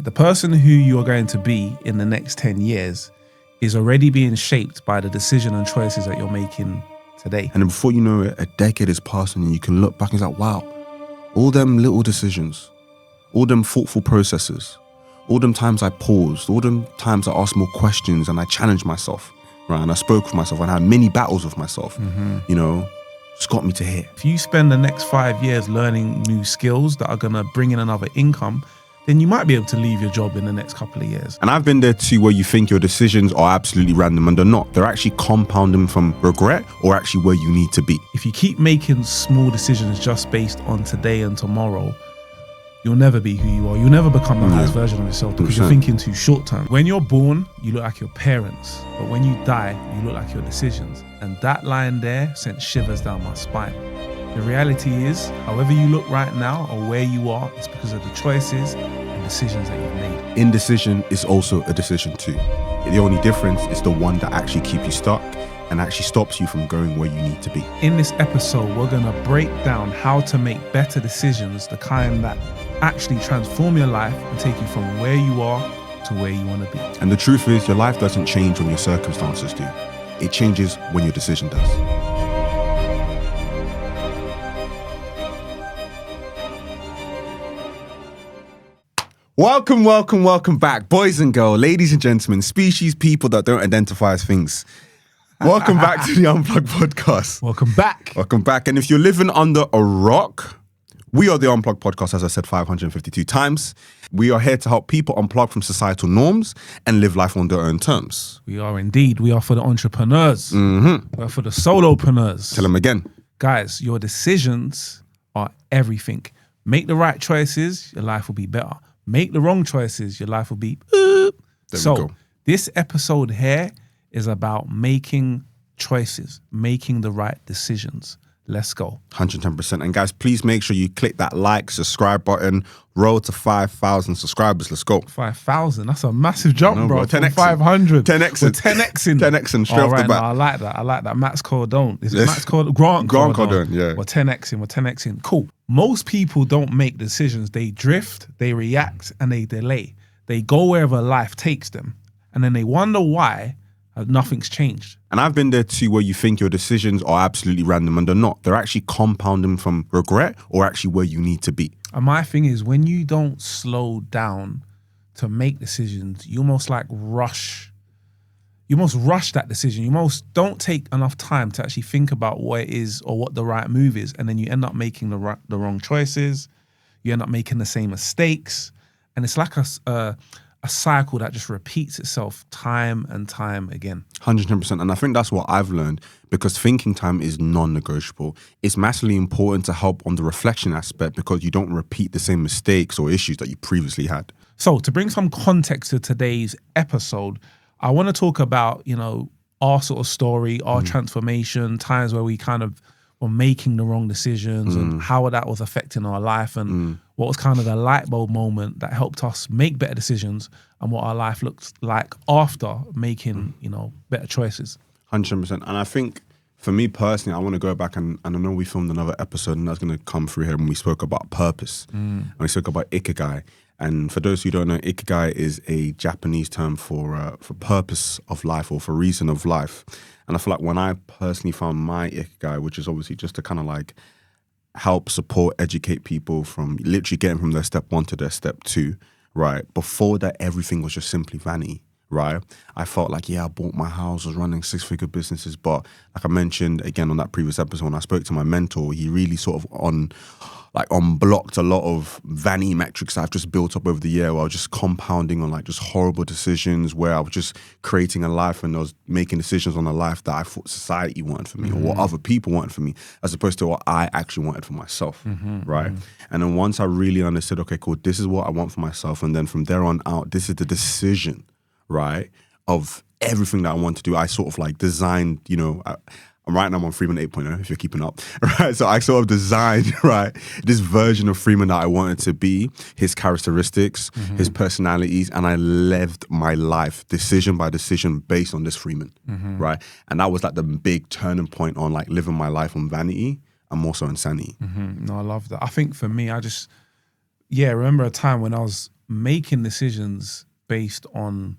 The person who you are going to be in the next 10 years is already being shaped by the decision and choices that you're making today. And then before you know it, a decade is passing and you can look back and it's like, wow, all them little decisions, all them thoughtful processes, all them times I paused, all them times I asked more questions and I challenged myself, right? And I spoke with myself and I had many battles with myself, you know, just got me to here. If you spend the next 5 years learning new skills that are going to bring in another income, then you might be able to leave your job in the next couple of years. And I've been there too, where you think your decisions are absolutely random and they're not. They're actually compounding from regret or actually where you need to be. If you keep making small decisions just based on today and tomorrow, you'll never be who you are. You'll never become the highest version of yourself because you're thinking too short term. When you're born, you look like your parents, but when you die, you look like your decisions. And that line there sent shivers down my spine. The reality is, however you look right now or where you are, it's because of the choices and decisions that you've made. Indecision is also a decision too. The only difference is the one that actually keeps you stuck and actually stops you from going where you need to be. In this episode, we're going to break down how to make better decisions, the kind that actually transform your life and take you from where you are to where you want to be. And the truth is, your life doesn't change when your circumstances do. It changes when your decision does. Welcome back, boys and girls, ladies and gentlemen, species, people that don't identify as things. Welcome back to the Unplug podcast. Welcome back. And if you're living under a rock, we are the Unplug podcast, as I said 552 times. We are here to help people unplug from societal norms and live life on their own terms. We are indeed. We are for the entrepreneurs. We are for the solopreneurs. Tell them again. Guys, your decisions are everything. Make the right choices, your life will be better. Make the wrong choices, your life will be There we go. This episode here is about making choices, making the right decisions. Let's go. 110%. And guys, please make sure you click that like, subscribe button. Roll to 5,000 subscribers. Let's go. 5,000. That's a massive jump, bro. 10x. 500. 10x. We're 10xing. 10xing straight off the bat. No, I like that. Max Cordone. Is it Max Cordone? Grant Cordone, yeah. We're 10xing. Cool. Most people don't make decisions. They drift, they react, and they delay. They go wherever life takes them. And then they wonder why nothing's changed. And I've been there too, where you think your decisions are absolutely random and they're not. They're actually compounding from regret or actually where you need to be. And my thing is, when you don't slow down to make decisions, you almost rush that decision. You almost don't take enough time to actually think about what it is or what the right move is. And then you end up making the wrong choices. You end up making the same mistakes. And it's like a cycle that just repeats itself time and time again. 110%. And I think that's what I've learned, because thinking time is non-negotiable. It's massively important to help on the reflection aspect because you don't repeat the same mistakes or issues that you previously had. So to bring some context to today's episode, I want to talk about, our sort of story, our transformation, times where we kind of were making the wrong decisions and how that was affecting our life and what was kind of the light bulb moment that helped us make better decisions and what our life looked like after making, better choices. 100%. And I think for me personally, I want to go back and I know we filmed another episode and that's going to come through here when we spoke about purpose. And we spoke about ikigai. And for those who don't know, ikigai is a Japanese term for purpose of life or for reason of life. And I feel like when I personally found my ikigai, which is obviously just to kind of help, support, educate people from literally getting from their step 1 to their step 2, right? Before that, everything was just simply vanity, right? I felt like, I bought my house, I was running 6-figure businesses, but like I mentioned again on that previous episode, when I spoke to my mentor, he really sort of unblocked a lot of vanity metrics that I've just built up over the year, where I was just compounding on just horrible decisions, where I was just creating a life and I was making decisions on a life that I thought society wanted for me or what other people wanted for me, as opposed to what I actually wanted for myself, right? And then once I really understood, okay, cool, this is what I want for myself, and then from there on out, this is the decision, right, of everything that I want to do. I sort of designed, right now I'm on Freeman 8.0, if you're keeping up, right? So I sort of designed, right, this version of Freeman that I wanted to be, his characteristics, his personalities, and I lived my life decision by decision based on this Freeman, right? And that was the big turning point on living my life on vanity and more so insanity. No, I love that. I think for me, I remember a time when I was making decisions based on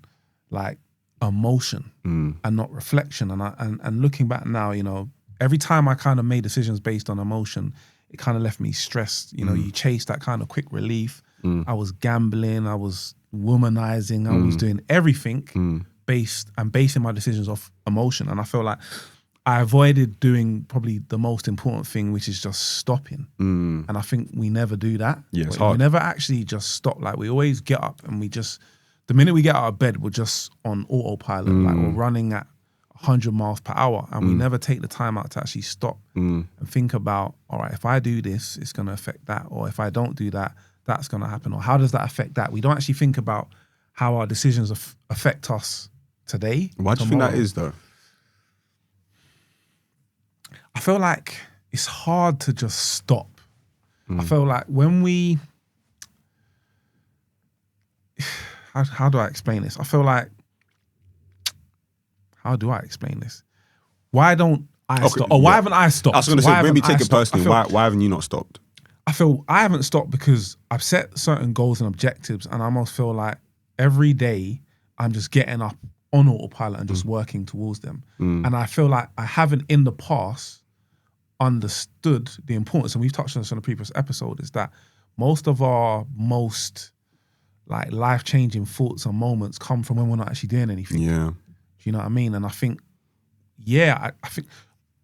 like emotion and not reflection. And looking back now, you know, every time I kind of made decisions based on emotion, it kind of left me stressed. You know, you chase that kind of quick relief. I was gambling, I was womanizing, I was doing everything basing my decisions off emotion. And I feel like I avoided doing probably the most important thing, which is just stopping. And I think we never do that. Yeah, it's hard. We never actually just stop. Like, we always get up and we just, the minute we get out of bed, we're just on autopilot, like we're running at 100 miles per hour, and we never take the time out to actually stop and think about, all right, if I do this, it's going to affect that. Or if I don't do that, that's going to happen. Or how does that affect that? We don't actually think about how our decisions affect us today. Why do you think that is, though? I feel like it's hard to just stop. I feel like when we, how do I explain this? I feel like, how do I explain this? Why don't I stop? Or why haven't I stopped? I was going to say, maybe take it personally. Why haven't you not stopped? I feel I haven't stopped because I've set certain goals and objectives, and I almost feel like every day I'm just getting up on autopilot and just working towards them. And I feel like I haven't in the past understood the importance, and we've touched on this on a previous episode, is that most of our most like life-changing thoughts and moments come from when we're not actually doing anything. Yeah. Do you know what I mean? And I think, I think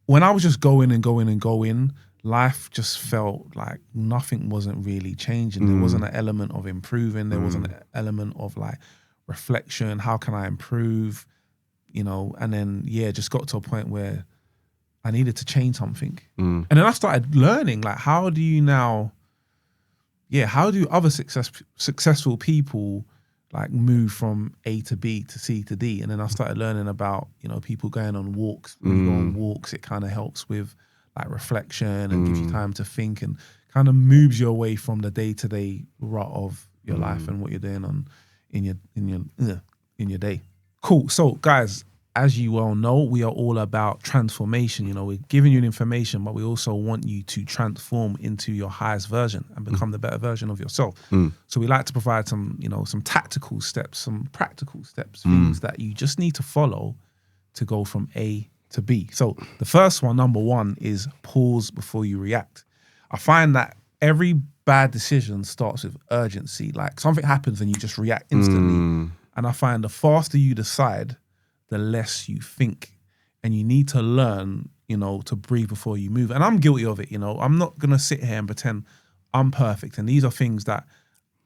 when I was just going and going and going, life just felt like nothing wasn't really changing. There wasn't an element of improving. There wasn't an element of like reflection. How can I improve? You know, and then, just got to a point where I needed to change something. And then I started learning, like, how do you now, how do other successful people like move from A to B to C to D? And then I started learning about, you know, people going on walks. When you go on walks, it kind of helps with like reflection and gives you time to think and kind of moves you away from the day-to-day rut of your life and what you're doing in your day. Cool. So guys, as you well know, we are all about transformation. You know, we're giving you information, but we also want you to transform into your highest version and become the better version of yourself. So we like to provide some, you know, some tactical steps, some practical steps, things that you just need to follow to go from A to B. So the first one, number one, is pause before you react. I find that every bad decision starts with urgency. Like, something happens and you just react instantly. And I find the faster you decide, the less you think. And you need to learn, you know, to breathe before you move. And I'm guilty of it, you know. I'm not going to sit here and pretend I'm perfect. And these are things that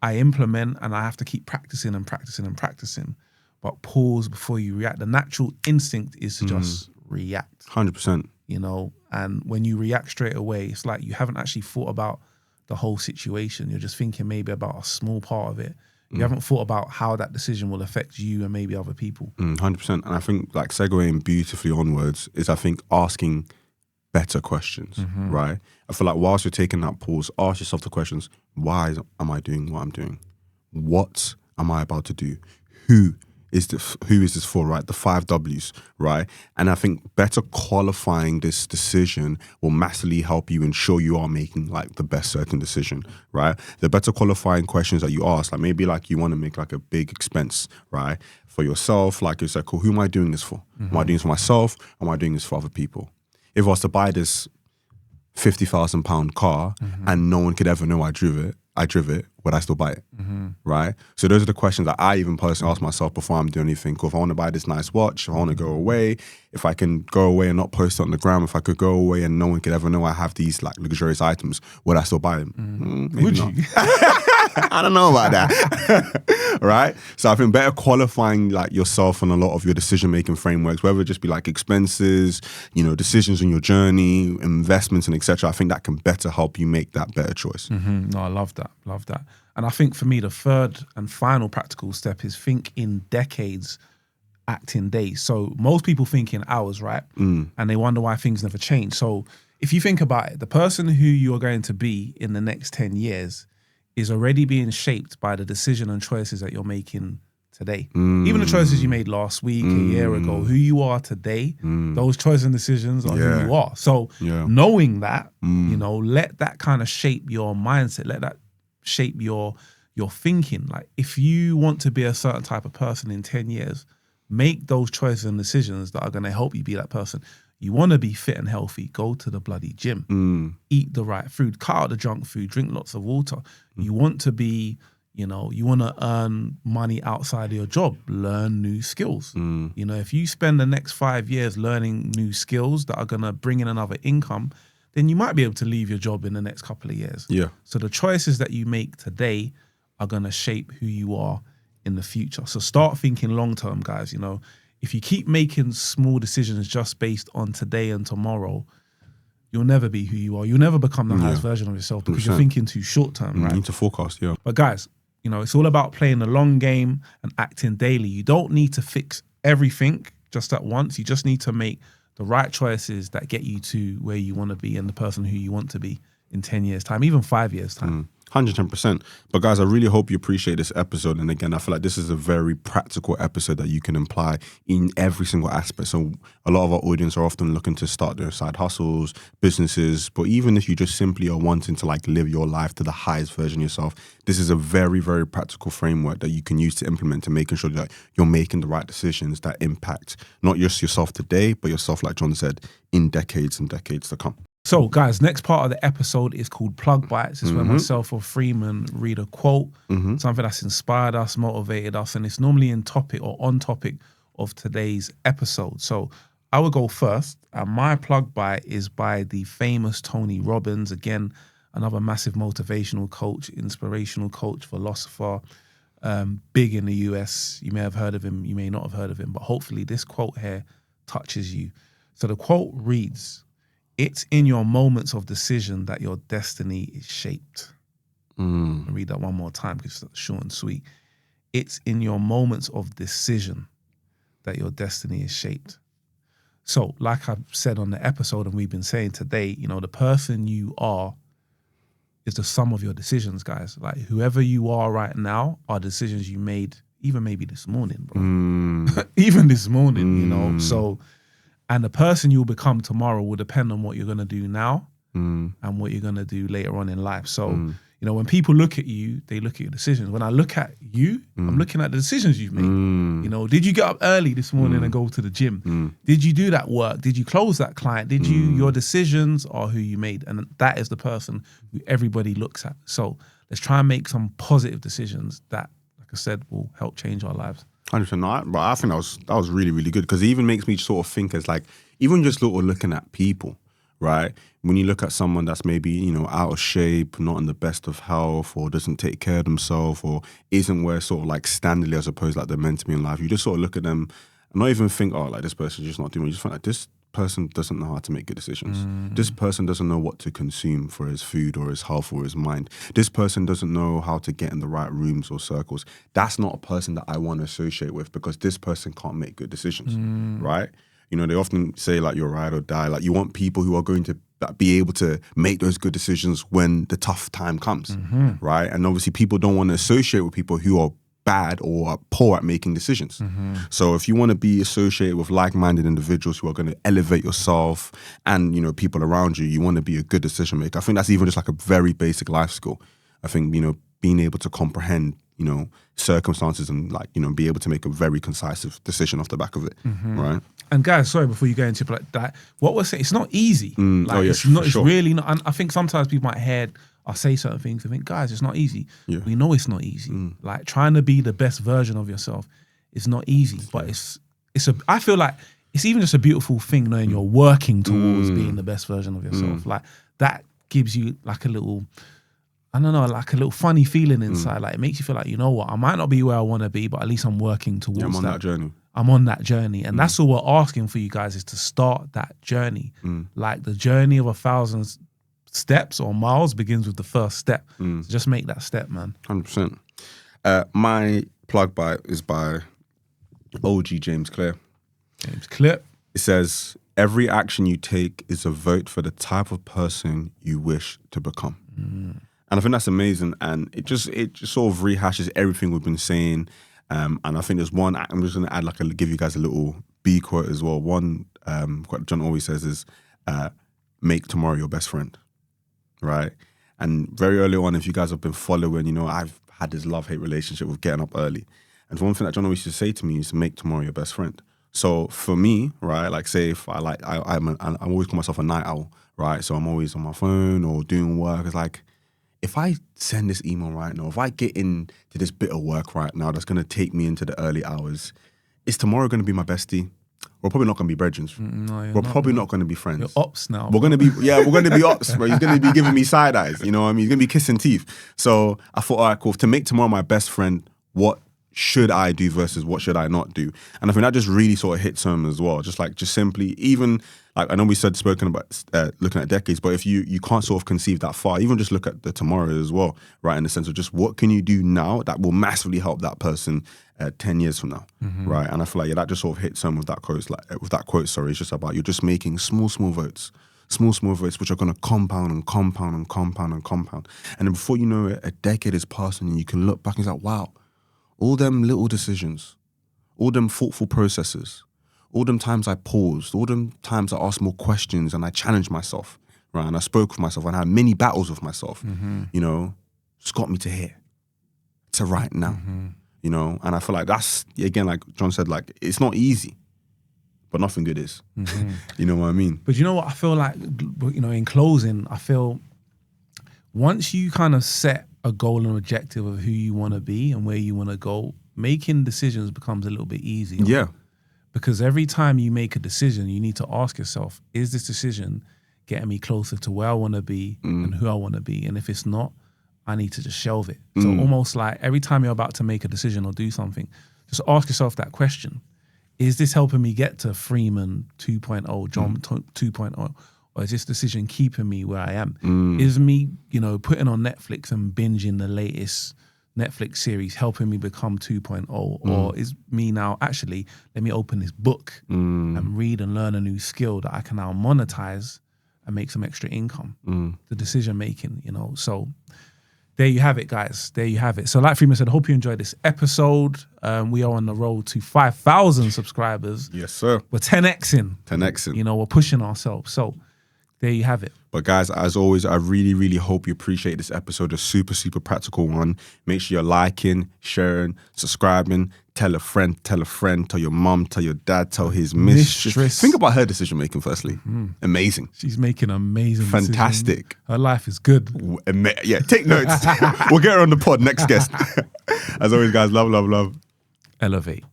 I implement and I have to keep practicing and practicing and practicing. But pause before you react. The natural instinct is to just react. 100%. You know, and when you react straight away, it's like you haven't actually thought about the whole situation. You're just thinking maybe about a small part of it. You haven't thought about how that decision will affect you and maybe other people. 100%. And I think, like, segueing beautifully onwards is, I think, asking better questions, right? I feel like whilst you're taking that pause, ask yourself the questions: why am I doing what I'm doing? What am I about to do? Who is this for, right? The 5 W's, right? And I think better qualifying this decision will massively help you ensure you are making like the best certain decision, right? The better qualifying questions that you ask, like maybe like you want to make like a big expense, right? For yourself, like it's like, cool, who am I doing this for? Am I doing this for myself? Am I doing this for other people? If I was to buy this £50,000 car and no one could ever know I drove it, would I still buy it? Right? So those are the questions that I even personally ask myself before I'm doing anything. Cool, if I want to buy this nice watch, if I want to go away, if I can go away and not post it on the gram, if I could go away and no one could ever know I have these like luxurious items, would I still buy them? Maybe Would not. you? I don't know about that. Right? So I think better qualifying like yourself on a lot of your decision-making frameworks, whether it just be like expenses, you know, decisions on your journey, investments and etc. I think that can better help you make that better choice. No, I love that. Love that. And I think for me, the third and final practical step is think in decades, act in days. So most people think in hours, right? And they wonder why things never change. So if you think about it, the person who you are going to be in the next 10 years is already being shaped by the decision and choices that you're making today. Even the choices you made last week, a year ago, who you are today, those choices and decisions are who you are. So knowing that, you know, let that kind of shape your mindset, let that shape your your thinking. Like if you want to be a certain type of person in 10 years, make those choices and decisions that are going to help you be that person. You want to be fit and healthy, go to the bloody gym, eat the right food, cut out the junk food, drink lots of water. You want to be, you want to earn money outside of your job, learn new skills. If you spend the next 5 years learning new skills that are going to bring in another income, then you might be able to leave your job in the next couple of years. Yeah. So the choices that you make today are going to shape who you are in the future. So start thinking long-term, guys. If you keep making small decisions just based on today and tomorrow, you'll never be who you are. You'll never become the highest version of yourself because you're thinking too short-term, right? You need to forecast, yeah. But guys, it's all about playing the long game and acting daily. You don't need to fix everything just at once. You just need to make the right choices that get you to where you want to be and the person who you want to be in 10 years' time, even 5 years' time. 110%. But guys, I really hope you appreciate this episode. And again, I feel like this is a very practical episode that you can apply in every single aspect. So a lot of our audience are often looking to start their side hustles, businesses, but even if you just simply are wanting to live your life to the highest version of yourself, this is a very, very practical framework that you can use to implement to making sure that you're making the right decisions that impact not just yourself today, but yourself, like John said, in decades and decades to come. So, guys, next part of the episode is called Plug Bites. It's where myself or Freeman read a quote, something that's inspired us, motivated us, and it's normally in topic or on topic of today's episode. So I will go first, and my Plug Bite is by the famous Tony Robbins. Again, another massive motivational coach, inspirational coach, philosopher, big in the US. You may have heard of him, you may not have heard of him, but hopefully this quote here touches you. So the quote reads, "It's in your moments of decision that your destiny is shaped." I'll read that one more time because it's short and sweet. It's in your moments of decision that your destiny is shaped. So, like I've said on the episode and we've been saying today, the person you are is the sum of your decisions, guys. Like whoever you are right now are decisions you made even maybe this morning, bro. Even this morning, So, and the person you'll become tomorrow will depend on what you're going to do now and what you're going to do later on in life. So, when people look at you, they look at your decisions. When I look at you, I'm looking at the decisions you've made. Did you get up early this morning and go to the gym? Did you do that work? Did you close that client? Your decisions are who you made. And that is the person who everybody looks at. So let's try and make some positive decisions that, like I said, will help change our lives. 100%. But I think that was really, really good because it even makes me sort of think as even just looking at people, right? When you look at someone that's maybe, out of shape, not in the best of health, or doesn't take care of themselves, or isn't where sort of standardly as opposed they're meant to be in life, you just sort of look at them and not even think, this person's just not doing it. You just think this person doesn't know how to make good decisions. This person doesn't know what to consume for his food or his health or his mind. This person doesn't know how to get in the right rooms or circles. That's not a person that I want to associate with because this person can't make good decisions, right? They often say you're ride or die. You want people who are going to be able to make those good decisions when the tough time comes, right? And obviously people don't want to associate with people who are bad or are poor at making decisions. So if you want to be associated with like-minded individuals who are going to elevate yourself and, people around you, you want to be a good decision maker. I think that's even just a very basic life skill. I think, being able to comprehend, circumstances and be able to make a very concise decision off the back of it, right? And guys, sorry, before you go into that, what we're saying, it's not easy. It's really not. And I think sometimes people might hear or say certain things and think, guys, it's not easy. Yeah. We know it's not easy. Trying to be the best version of yourself is not easy, but I feel like it's even just a beautiful thing knowing you're working towards being the best version of yourself. That gives you a little, I don't know, a little funny feeling inside. It makes you feel like, you know what, I might not be where I want to be, but at least I'm working towards I'm on that journey. I'm on that journey. And that's all we're asking for you guys is to start that journey. The journey of 1,000 steps or miles begins with the first step. So just make that step, man. 100%. My plug by is by OG James Clear. James Clear. It says, every action you take is a vote for the type of person you wish to become. And I think that's amazing. And it just sort of rehashes everything we've been saying. And I think there's one, I'm just going to add give you guys a little B quote as well. One quote John always says is, make tomorrow your best friend, right? And very early on, if you guys have been following, I've had this love-hate relationship with getting up early. And one thing that John always used to say to me is to make tomorrow your best friend. So for me, right, like say if I always call myself a night owl, right? So I'm always on my phone or doing work. It's like, if I send this email right now, if I get into this bit of work right now that's going to take me into the early hours, is tomorrow going to be my bestie? We're probably not going to be brethren. No, we're probably not going to be friends. You're ops now. We're going to be ops, bro. He's going to be giving me side eyes. You know what I mean? He's going to be kissing teeth. So I thought, all right, cool. To make tomorrow my best friend, what should I do versus what should I not do? And I think that just really sort of hits home as well. Just simply, even like I know we spoken about looking at decades, but if you can't sort of conceive that far, even just look at the tomorrow as well, right? In the sense of just what can you do now that will massively help that person 10 years from now, right? And I feel like that just sort of hits home with that quote. It's just about you're just making small votes. Small votes which are going to compound and compound and compound and compound. And then before you know it, a decade is passing and you can look back and say, wow, all them little decisions, all them thoughtful processes, all them times I paused, all them times I asked more questions and I challenged myself, right? And I spoke with myself and I had many battles with myself, you know, it's got me to here, to right now, you know? And I feel like that's, again, like John said, like, it's not easy, but nothing good is. You know what I mean? But you know what? I feel like, you know, in closing, I feel once you kind of set a goal and objective of who you want to be and where you want to go, making decisions becomes a little bit easier. Yeah. Because every time you make a decision, you need to ask yourself, is this decision getting me closer to where I want to be and who I want to be? And if it's not, I need to just shelve it. So almost like every time you're about to make a decision or do something, just ask yourself that question. Is this helping me get to Freeman 2.0, John 2.0? Or is this decision keeping me where I am? Is me, you know, putting on Netflix and binging the latest Netflix series helping me become 2.0? Or is me now, actually, let me open this book and read and learn a new skill that I can now monetize and make some extra income? The decision making, you know. So there you have it, guys. There you have it. So like Freeman said, hope you enjoyed this episode. We are on the road to 5,000 subscribers. Yes, sir. We're 10xing. 10xing. You know, we're pushing ourselves. So there you have it. But guys, as always, I really, really hope you appreciate this episode, a super, super practical one. Make sure you're liking, sharing, subscribing, tell a friend, tell your mom, tell your dad, tell his mistress. Think about her decision making firstly. Amazing. She's making amazing Fantastic. decisions. Her life is good. Yeah, take notes. We'll get her on the pod, next guest. As always, guys, love. Elevate.